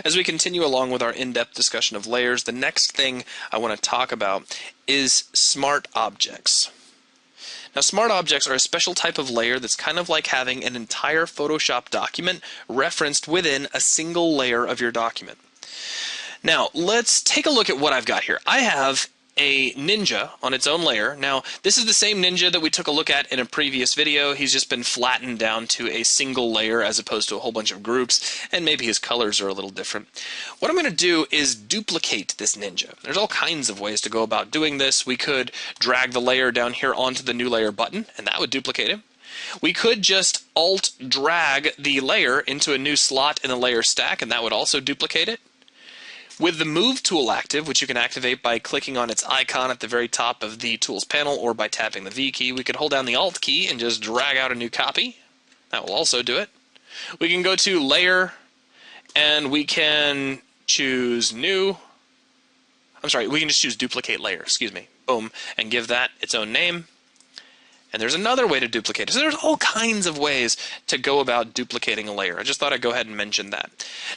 As we continue along with our in-depth discussion of layers, the next thing I want to talk about is smart objects. Now, smart objects are a special type of layer that's kind of like having an entire Photoshop document referenced within a single layer of your document. Now, let's take a look at what I've got here. I have a ninja on its own layer. Now, this is the same ninja that we took a look at in a previous video. He's just been flattened down to a single layer as opposed to a whole bunch of groups, and maybe his colors are a little different. What I'm going to do is duplicate this ninja. There's all kinds of ways to go about doing this. We could drag the layer down here onto the new layer button, and that would duplicate him. We could just Alt-drag the layer into a new slot in the layer stack, and that would also duplicate it. With the Move tool active, which you can activate by clicking on its icon at the very top of the Tools panel or by tapping the V key, we could hold down the Alt key and just drag out a new copy. That will also do it. We can go to Layer, and we can choose New. We can just choose Duplicate Layer, Boom, and give that its own name. And there's another way to duplicate it. So there's all kinds of ways to go about duplicating a layer. I just thought I'd go ahead and mention that.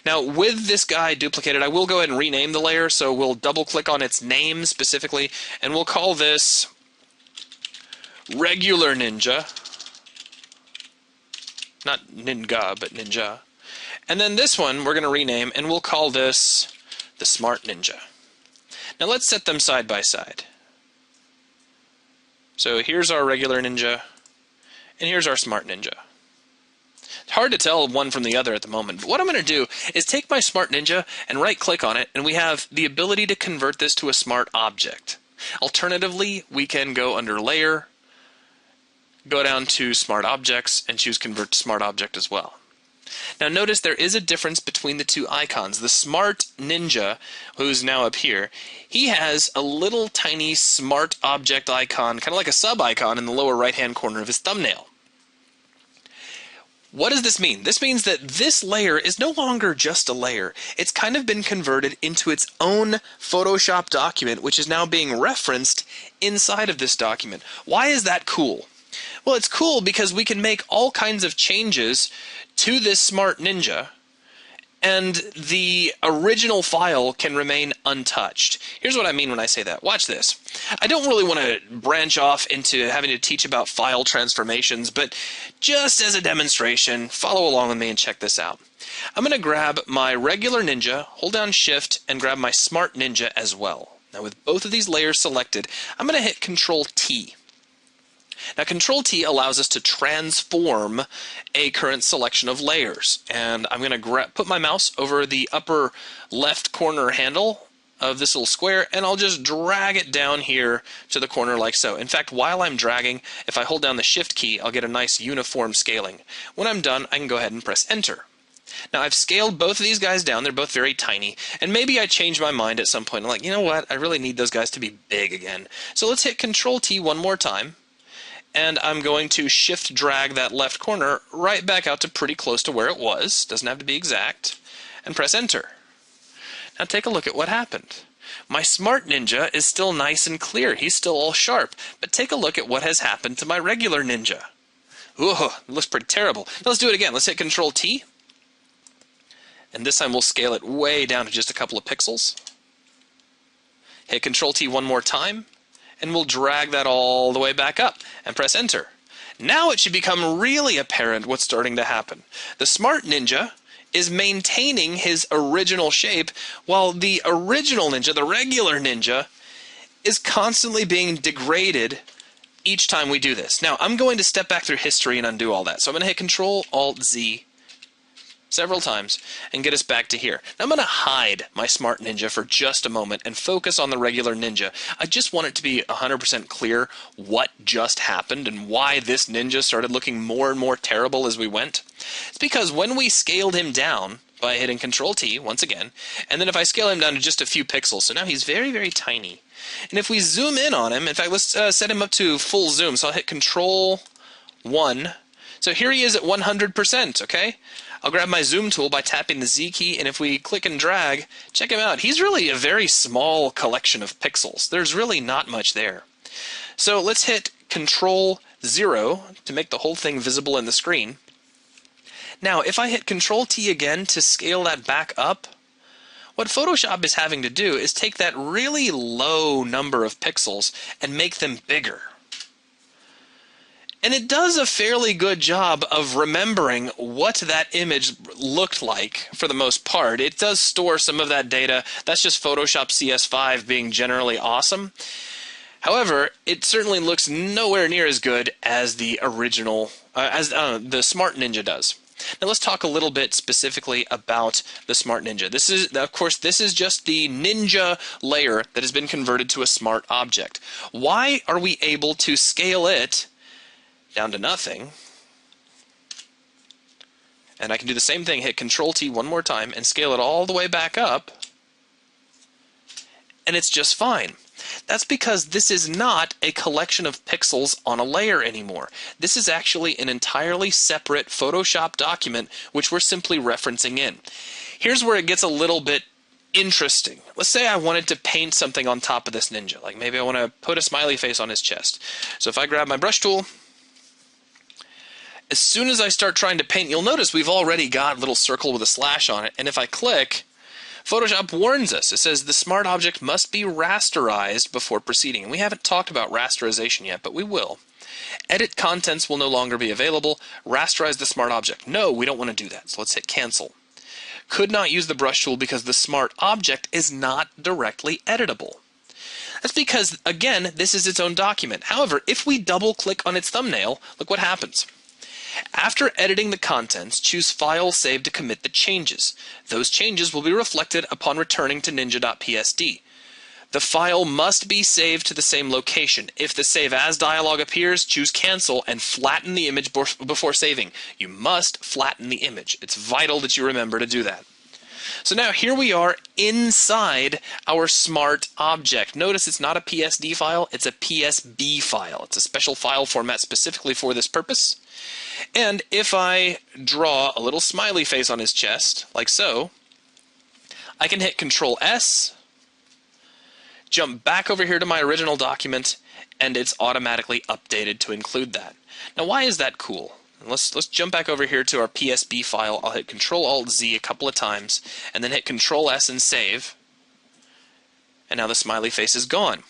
Now, with this guy duplicated, I will go ahead and rename the layer. So we'll double-click on its name specifically, and we'll call this Regular Ninja. Not Ninja, but Ninja. And then this one we're going to rename, and we'll call this the Smart Ninja. Now let's set them side by side. So here's our regular ninja, and here's our smart ninja. It's hard to tell one from the other at the moment, but what I'm going to do is take my smart ninja and right-click on it, and we have the ability to convert this to a smart object. Alternatively, we can go under Layer, go down to Smart Objects, and choose Convert to Smart Object as well. Now notice there is a difference between the two icons. The Smart Ninja, who's now up here, he has a little tiny Smart Object icon, kind of like a sub-icon in the lower right-hand corner of his thumbnail. What does this mean? This means that this layer is no longer just a layer. It's kind of been converted into its own Photoshop document, which is now being referenced inside of this document. Why is that cool? Well, it's cool because we can make all kinds of changes to this Smart Ninja, and the original file can remain untouched. Here's what I mean when I say that. Watch this. I don't really want to branch off into having to teach about file transformations, but just as a demonstration, follow along with me and check this out. I'm going to grab my regular Ninja, hold down Shift, and grab my Smart Ninja as well. Now with both of these layers selected, I'm going to hit Control-T. Now Control-T allows us to transform a current selection of layers, and I'm going to put my mouse over the upper left corner handle of this little square, and I'll just drag it down here to the corner like so. In fact, while I'm dragging, if I hold down the Shift key, I'll get a nice uniform scaling. When I'm done, I can go ahead and press Enter. Now I've scaled both of these guys down. They're both very tiny, and maybe I change my mind at some point. I'm like, you know what, I really need those guys to be big again. So let's hit Control-T one more time. And I'm going to shift drag that left corner right back out to pretty close to where it was. Doesn't have to be exact. And press Enter. Now take a look at what happened. My Smart Ninja is still nice and clear. He's still all sharp. But take a look at what has happened to my regular Ninja. Ooh, it looks pretty terrible. Now let's do it again. Let's hit Control-T. And this time we'll scale it way down to just a couple of pixels. Hit Control-T one more time. And we'll drag that all the way back up and press Enter. Now it should become really apparent what's starting to happen. The Smart Ninja is maintaining his original shape, while the original Ninja, the regular Ninja, is constantly being degraded each time we do this. Now I'm going to step back through history and undo all that. So I'm going to hit Control-Alt-Z several times and get us back to here. Now I'm going to hide my Smart Ninja for just a moment and focus on the regular Ninja. I just want it to be 100% clear what just happened and why this Ninja started looking more and more terrible as we went. It's because when we scaled him down by hitting Control-T once again, and then if I scale him down to just a few pixels, so now he's very, very tiny. And if we zoom in on him, in fact, let's set him up to full zoom. So I'll hit Control-1. So here he is at 100%, okay? I'll grab my zoom tool by tapping the Z key, and if we click and drag, check him out. He's really a very small collection of pixels. There's really not much there. So let's hit Control-0 to make the whole thing visible in the screen. Now, if I hit Control-T again to scale that back up, What Photoshop is having to do is take that really low number of pixels and make them bigger. And it does a fairly good job of remembering what that image looked like for the most part. It does store some of that data. That's just Photoshop CS5 being generally awesome. However, it certainly looks nowhere near as good as the original, the Smart Ninja does. Now let's talk a little bit specifically about the Smart Ninja. This is, of course, this is just the Ninja layer that has been converted to a smart object. Why are we able to scale it down to nothing? And I can do the same thing, hit Control T one more time and scale it all the way back up, and it's just fine. That's because this is not a collection of pixels on a layer anymore. This is actually an entirely separate Photoshop document which we're simply referencing in. Here's where it gets a little bit interesting. Let's say I wanted to paint something on top of this ninja. Like maybe I want to put a smiley face on his chest. So if I grab my brush tool, as soon as I start trying to paint, you'll notice we've already got a little circle with a slash on it. And if I click, Photoshop warns us. It says the smart object must be rasterized before proceeding. And we haven't talked about rasterization yet, but we will. Edit contents will no longer be available. Rasterize the smart object. No, we don't want to do that. So let's hit cancel. Could not use the brush tool because the smart object is not directly editable. That's because, again, this is its own document. However, if we double click on its thumbnail, look what happens. After editing the contents, choose File, Save to commit the changes. Those changes will be reflected upon returning to ninja.psd. The file must be saved to the same location. If the Save As dialog appears, choose Cancel and flatten the image before saving. You must flatten the image. It's vital that you remember to do that. So now here we are inside our smart object. Notice it's not a PSD file, it's a PSB file. It's a special file format specifically for this purpose. And if I draw a little smiley face on his chest, like so, I can hit Control S, jump back over here to my original document, and it's automatically updated to include that. Now why is that cool? Let's jump back over here to our PSB file. I'll hit Control-Alt-Z a couple of times, and then hit Control-S and save. And now the smiley face is gone.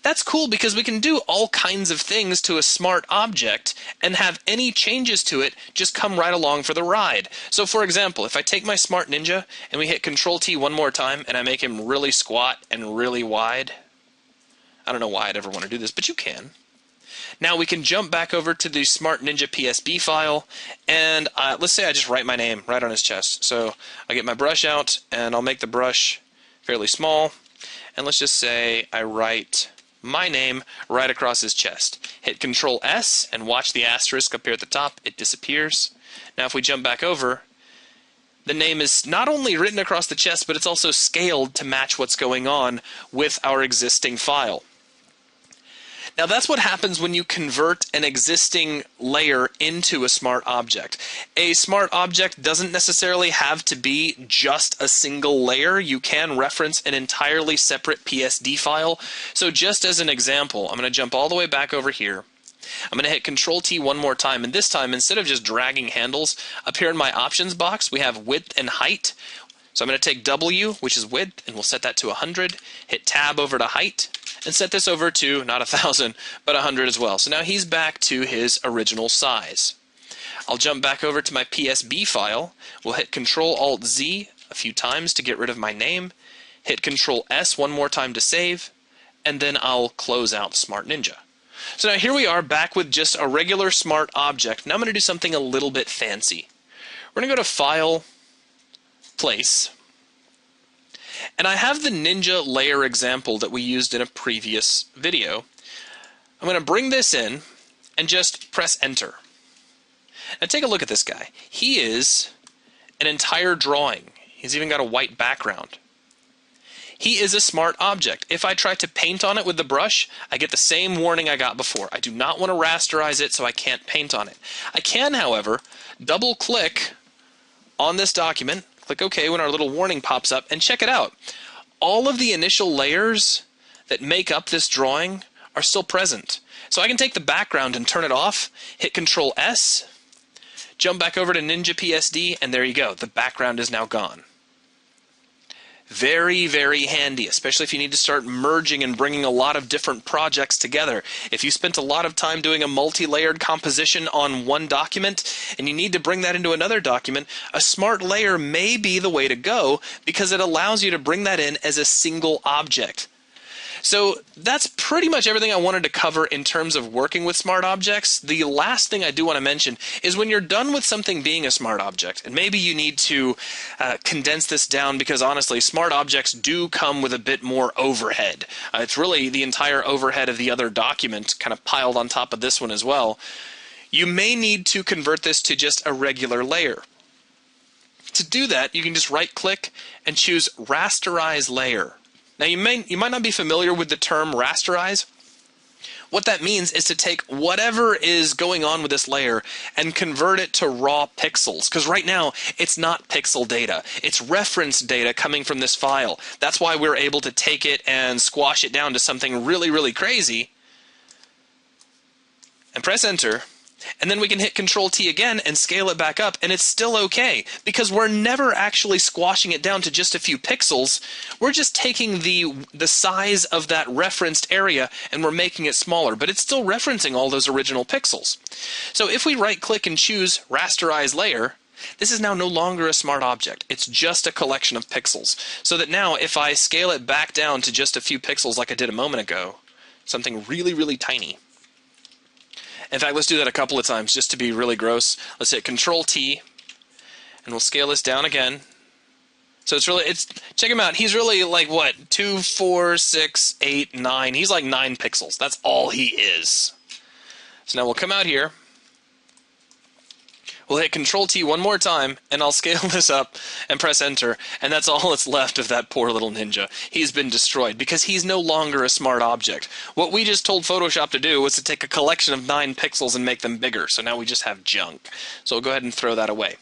That's cool because we can do all kinds of things to a smart object and have any changes to it just come right along for the ride. So for example, if I take my Smart Ninja and we hit Control-T one more time and I make him really squat and really wide, I don't know why I'd ever want to do this, but you can. Now we can jump back over to the Smart Ninja PSB file, and let's say I just write my name right on his chest. So I get my brush out, and I'll make the brush fairly small, and let's just say I write my name right across his chest. Hit Control S, and watch the asterisk up here at the top. It disappears. Now if we jump back over, the name is not only written across the chest, but it's also scaled to match what's going on with our existing file. Now that's what happens when you convert an existing layer into a smart object. A smart object doesn't necessarily have to be just a single layer. You can reference an entirely separate PSD file. So just as an example, I'm going to jump all the way back over here. I'm going to hit Control-T one more time, and this time instead of just dragging handles, up here in my options box we have width and height. So I'm going to take W, which is width, and we'll set that to 100, hit Tab over to height, and set this over to, not 1,000, but 100 as well. So now he's back to his original size. I'll jump back over to my PSB file. We'll hit Control-Alt-Z a few times to get rid of my name, hit Control-S one more time to save, and then I'll close out Smart Ninja. So now here we are back with just a regular smart object. Now I'm going to do something a little bit fancy. We're going to go to File, Place, and I have the Ninja layer example that we used in a previous video. I'm going to bring this in and just press Enter. Now take a look at this guy. He is an entire drawing. He's even got a white background. He is a smart object. If I try to paint on it with the brush, I get the same warning I got before. I do not want to rasterize it, so I can't paint on it. I can, however, double click on this document, click OK when our little warning pops up, and check it out. All of the initial layers that make up this drawing are still present. So I can take the background and turn it off, hit Control S, jump back over to Ninja PSD, and there you go. The background is now gone. Very, very handy, especially if you need to start merging and bringing a lot of different projects together. If you spent a lot of time doing a multi-layered composition on one document and you need to bring that into another document, a smart layer may be the way to go because it allows you to bring that in as a single object. So that's pretty much everything I wanted to cover in terms of working with smart objects. The last thing I do want to mention is when you're done with something being a smart object, and maybe you need to condense this down because honestly, smart objects do come with a bit more overhead. It's really the entire overhead of the other document kind of piled on top of this one as well. You may need to convert this to just a regular layer. To do that, you can just right-click and choose Rasterize Layer. Now you might not be familiar with the term rasterize. What that means is to take whatever is going on with this layer and convert it to raw pixels. Because right now, it's not pixel data. It's reference data coming from this file. That's why we're able to take it and squash it down to something really, really crazy. And press enter. And then we can hit Control T again and scale it back up, and it's still okay because we're never actually squashing it down to just a few pixels. We're just taking the size of that referenced area and we're making it smaller, but it's still referencing all those original pixels. So if we right-click and choose Rasterize Layer, this is now no longer a smart object. It's just a collection of pixels. So that now if I scale it back down to just a few pixels like I did a moment ago, something really, really tiny. In fact, let's do that a couple of times just to be really gross. Let's hit Control T, and we'll scale this down again. So check him out. He's really like what, 2, 4, 6, 8, 9. He's like 9 pixels. That's all he is. So now we'll come out here. We'll hit Control T one more time, and I'll scale this up and press enter, and that's all that's left of that poor little ninja. He's been destroyed because he's no longer a smart object. What we just told Photoshop to do was to take a collection of 9 pixels and make them bigger, so now we just have junk. So we'll go ahead and throw that away.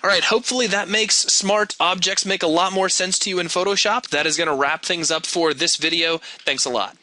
Alright, hopefully that makes smart objects make a lot more sense to you in Photoshop. That is going to wrap things up for this video. Thanks a lot.